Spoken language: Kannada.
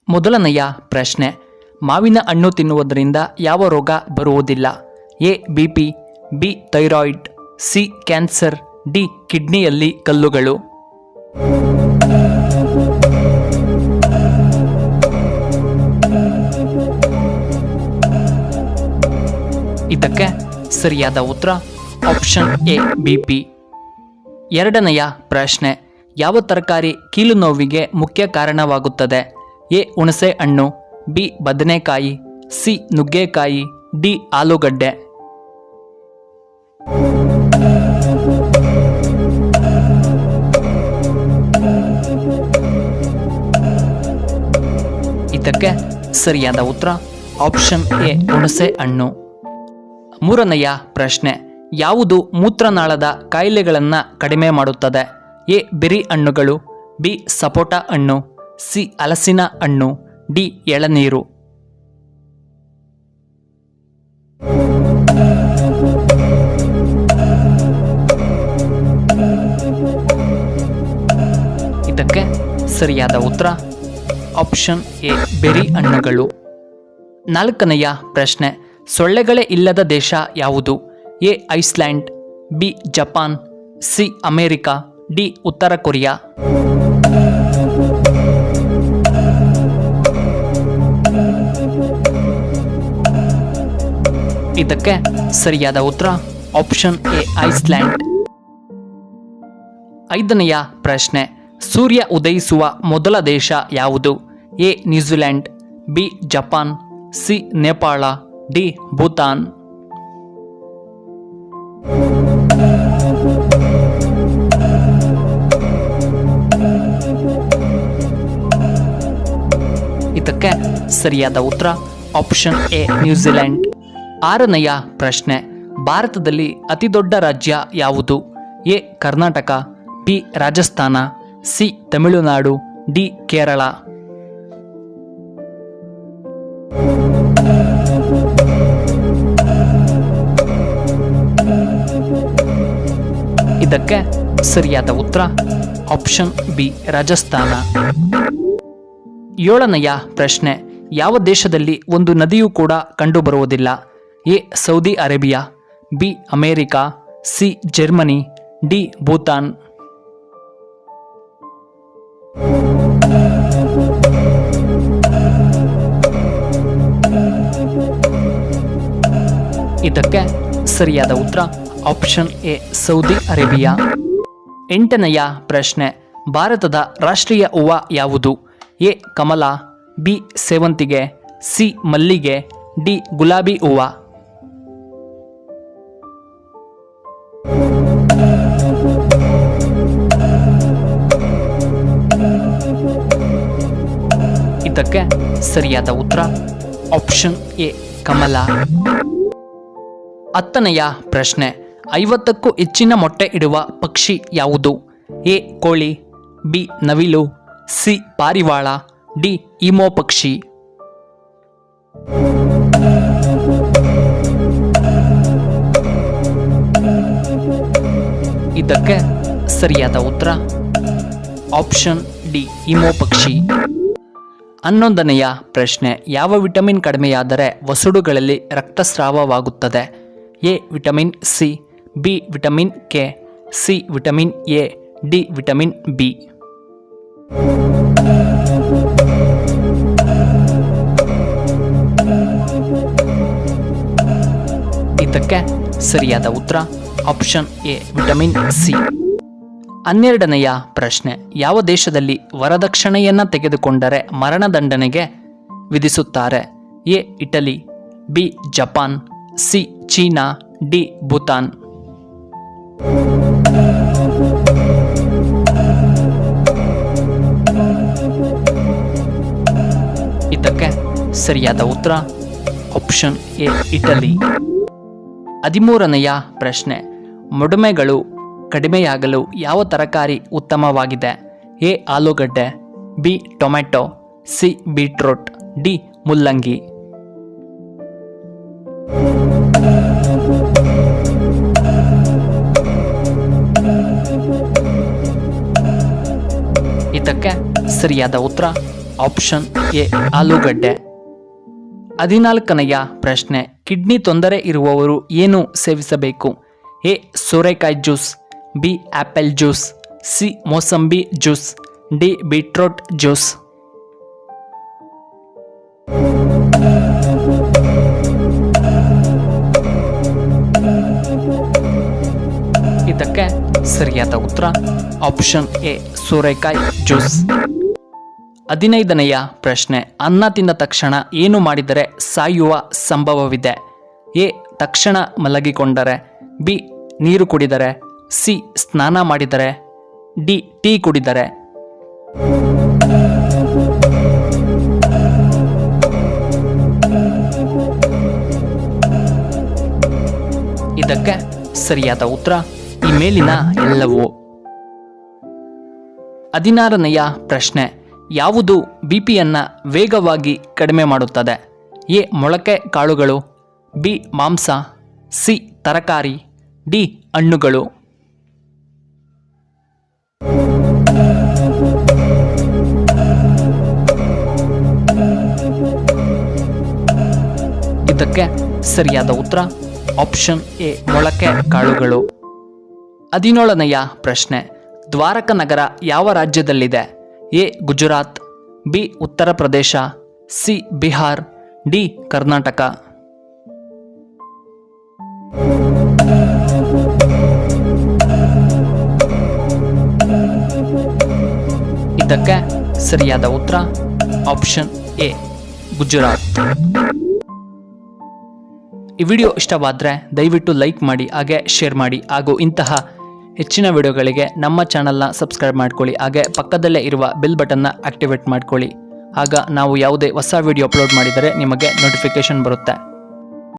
ಮೊದಲನೆಯ ಪ್ರಶ್ನೆ, ಮಾವಿನ ಹಣ್ಣು ತಿನ್ನುವುದರಿಂದ ಯಾವ ರೋಗ ಬರುವುದಿಲ್ಲ? A BP, B thyroid, C cancer, D ಕಿಡ್ನಿಯಲ್ಲಿ ಕಲ್ಲುಗಳು. ಇದಕ್ಕೆ ಸರಿಯಾದ ಉತ್ತರ ಆಪ್ಷನ್ ಎ BP. ಎರಡನೆಯ ಪ್ರಶ್ನೆ, ಯಾವ ತರಕಾರಿ ಕೀಲು ನೋವಿಗೆ ಮುಖ್ಯ ಕಾರಣವಾಗುತ್ತದೆ? ಎ ಹುಣಸೆ ಹಣ್ಣು, ಬಿ ಬದನೆಕಾಯಿ, ಸಿ ನುಗ್ಗೆಕಾಯಿ, ಡಿ ಆಲೂಗಡ್ಡೆ. ಇದಕ್ಕೆ ಸರಿಯಾದ ಉತ್ತರ ಆಪ್ಷನ್ ಎ ಹುಣಸೆ ಹಣ್ಣು. ಮೂರನೆಯ ಪ್ರಶ್ನೆ, ಯಾವುದು ಮೂತ್ರನಾಳದ ಕಾಯಿಲೆಗಳನ್ನು ಕಡಿಮೆ ಮಾಡುತ್ತದೆ? ಎ ಬೆರಿ ಹಣ್ಣುಗಳು, ಬಿ ಸಪೋಟ ಹಣ್ಣು, ಸಿ ಹಲಸಿನ ಹಣ್ಣು, ಡಿ ಎಳನೀರು. ಇದಕ್ಕೆ ಸರಿಯಾದ ಉತ್ತರ ಆಪ್ಷನ್ ಎ ಬೆರಿ ಹಣ್ಣುಗಳು. ನಾಲ್ಕನೆಯ ಪ್ರಶ್ನೆ, ಸೊಳ್ಳೆಗಳೇ ಇಲ್ಲದ ದೇಶ ಯಾವುದು? A Iceland, B Japan, C America, D ಉತ್ತರ ಕೊರಿಯಾ. ಇದಕ್ಕೆ ಸರಿಯಾದ ಉತ್ತರ ಆಪ್ಷನ್ ಎ ಐಸ್ಲ್ಯಾಂಡ್. ಐದನೆಯ ಪ್ರಶ್ನೆ, ಸೂರ್ಯ ಉದಯಿಸುವ ಮೊದಲ ದೇಶ ಯಾವುದು? A New Zealand, B Japan, C Nepal, D Bhutan. ಇದಕ್ಕೆ ಸರಿಯಾದ ಉತ್ತರ ಆಪ್ಷನ್ ಎ ನ್ಯೂಜಿಲೆಂಡ್. ಆರನೆಯ ಪ್ರಶ್ನೆ, ಭಾರತದಲ್ಲಿ ಅತಿದೊಡ್ಡ ರಾಜ್ಯ ಯಾವುದು? A Karnataka, B Rajasthan, C Tamil Nadu, D Kerala. ಇದಕ್ಕೆ ಸರಿಯಾದ ಉತ್ತರ ಆಪ್ಷನ್ ಬಿ ರಾಜಸ್ಥಾನ. ಏಳನೆಯ ಪ್ರಶ್ನೆ, ಯಾವ ದೇಶದಲ್ಲಿ ಒಂದು ನದಿಯೂ ಕೂಡ ಕಂಡುಬರುವುದಿಲ್ಲ? A Saudi Arabia, B America, C Germany, D Bhutan. ಇದಕ್ಕೆ ಸರಿಯಾದ ಉತ್ತರ ಆಪ್ಷನ್ ಎ ಸೌದಿ ಅರೇಬಿಯಾ. ಎಂಟನೆಯ ಪ್ರಶ್ನೆ, ಭಾರತದ ರಾಷ್ಟ್ರೀಯ ಹೂವು ಯಾವುದು? ಎ ಕಮಲ, ಬಿ ಸೇವಂತಿಗೆ, ಸಿ ಮಲ್ಲಿಗೆ, ಡಿ ಗುಲಾಬಿ ಹೂವು. ಇದಕ್ಕೆ ಸರಿಯಾದ ಉತ್ತರ ಆಪ್ಷನ್ ಎ ಕಮಲ. ಹತ್ತನೆಯ ಪ್ರಶ್ನೆ, 50ಕ್ಕೂ ಹೆಚ್ಚಿನ ಮೊಟ್ಟೆ ಇಡುವ ಪಕ್ಷಿ ಯಾವುದು? ಎ ಕೋಳಿ, ಬಿ ನವಿಲು, ಸಿ ಪಾರಿವಾಳ, ಡಿ ಈಮೋ ಪಕ್ಷಿ. ಇದಕ್ಕೆ ಸರಿಯಾದ ಉತ್ತರ ಆಪ್ಷನ್ ಡಿ ಈಮೋ ಪಕ್ಷಿ. 11ನೆಯ ಪ್ರಶ್ನೆ, ಯಾವ ವಿಟಮಿನ್ ಕಡಿಮೆಯಾದರೆ ವಸಡುಗಳಲ್ಲಿ ರಕ್ತಸ್ರಾವವಾಗುತ್ತದೆ? A vitamin C, B vitamin K, C vitamin A, D vitamin B. ಇದಕ್ಕೆ ಸರಿಯಾದ ಉತ್ತರ ಆಪ್ಷನ್ ಎ ವಿಟಮಿನ್ ಸಿ. 12ನೆಯ ಪ್ರಶ್ನೆ, ಯಾವ ದೇಶದಲ್ಲಿ ವರದಕ್ಷಿಣೆಯನ್ನು ತೆಗೆದುಕೊಂಡರೆ ಮರಣದಂಡನೆಗೆ ವಿಧಿಸುತ್ತಾರೆ? A Italy, B Japan, C China, D Bhutan. ಇದಕ್ಕೆ ಸರಿಯಾದ ಉತ್ತರ ಆಪ್ಷನ್ ಎ ಇಟಲಿ. 13ನೆಯ ಪ್ರಶ್ನೆ, ಮೊಡಮೆಗಳು ಕಡಿಮೆಯಾಗಲು ಯಾವ ತರಕಾರಿ ಉತ್ತಮವಾಗಿದೆ? ಎ ಆಲೂಗಡ್ಡೆ, B tomato, C beetroot, D ಮುಲ್ಲಂಗಿ. ಇದಕ್ಕೆ ಸರಿಯಾದ ಉತ್ತರ ಆಪ್ಷನ್ ಎ ಆಲೂಗಡ್ಡೆ. 14ನೆಯ ಪ್ರಶ್ನೆ, ಕಿಡ್ನಿ ತೊಂದರೆ ಇರುವವರು ಏನು ಸೇವಿಸಬೇಕು? ಎ ಸೋರೆಕಾಯಿ juice, B apple juice, C ಮೋಸಂಬಿ ಜ್ಯೂಸ್, ಡಿ ಬೀಟ್ರೂಟ್ ಜ್ಯೂಸ್. ಇದಕ್ಕೆ ಸರಿಯಾದ ಉತ್ತರ ಆಪ್ಷನ್ ಎ ಸೋರೆಕಾಯಿ ಜ್ಯೂಸ್. 15ನೆಯ ಪ್ರಶ್ನೆ, ಅನ್ನ ತಿಂದ ತಕ್ಷಣ ಏನು ಮಾಡಿದರೆ ಸಾಯುವ ಸಂಭವವಿದೆ? ಎ ತಕ್ಷಣ ಮಲಗಿಕೊಂಡರೆ, ಬಿ ನೀರು ಕುಡಿದರೆ, ಸಿ ಸ್ನಾನ ಮಾಡಿದರೆ, ಡಿ ಟೀ ಕುಡಿದರೆ. ಇದಕ್ಕೆ ಸರಿಯಾದ ಉತ್ತರ ಈ ಮೇಲಿನ ಎಲ್ಲವೂ. 16ನೆಯ ಪ್ರಶ್ನೆ, ಯಾವುದು ಬಿಪಿಯನ್ನು ವೇಗವಾಗಿ ಕಡಿಮೆ ಮಾಡುತ್ತದೆ? ಎ ಮೊಳಕೆ ಕಾಳುಗಳು, ಬಿ ಮಾಂಸ, ಸಿ ತರಕಾರಿ, ಡಿ ಹಣ್ಣುಗಳು. ಇದಕ್ಕೆ ಸರಿಯಾದ ಉತ್ತರ ಆಪ್ಷನ್ ಎ ಮೊಳಕೆ ಕಾಳುಗಳು. 17ನೆಯ ಪ್ರಶ್ನೆ, ದ್ವಾರಕ ನಗರ ಯಾವ ರಾಜ್ಯದಲ್ಲಿದೆ? A Gujarat, B Uttar Pradesh, C Bihar, D Karnataka. ಇದಕ್ಕೆ ಸರಿಯಾದ ಉತ್ತರ ಆಪ್ಷನ್ ಎ ಗುಜರಾತ್. ಈ ವಿಡಿಯೋ ಇಷ್ಟವಾದರೆ ದಯವಿಟ್ಟು ಲೈಕ್ ಮಾಡಿ, ಹಾಗೆ ಶೇರ್ ಮಾಡಿ, ಹಾಗೂ ಇಂತಹ ಹೆಚ್ಚಿನ ವಿಡಿಯೋಗಳಿಗೆ ನಮ್ಮ ಚಾನಲ್ನ ಸಬ್ಸ್ಕ್ರೈಬ್ ಮಾಡ್ಕೊಳ್ಳಿ. ಹಾಗೆ ಪಕ್ಕದಲ್ಲೇ ಇರುವ ಬೆಲ್ ಬಟನ್ನ ಆಕ್ಟಿವೇಟ್ ಮಾಡ್ಕೊಳ್ಳಿ. ಆಗ ನಾವು ಯಾವುದೇ ಹೊಸ ವಿಡಿಯೋ ಅಪ್ಲೋಡ್ ಮಾಡಿದರೆ ನಿಮಗೆ ನೋಟಿಫಿಕೇಶನ್ ಬರುತ್ತೆ.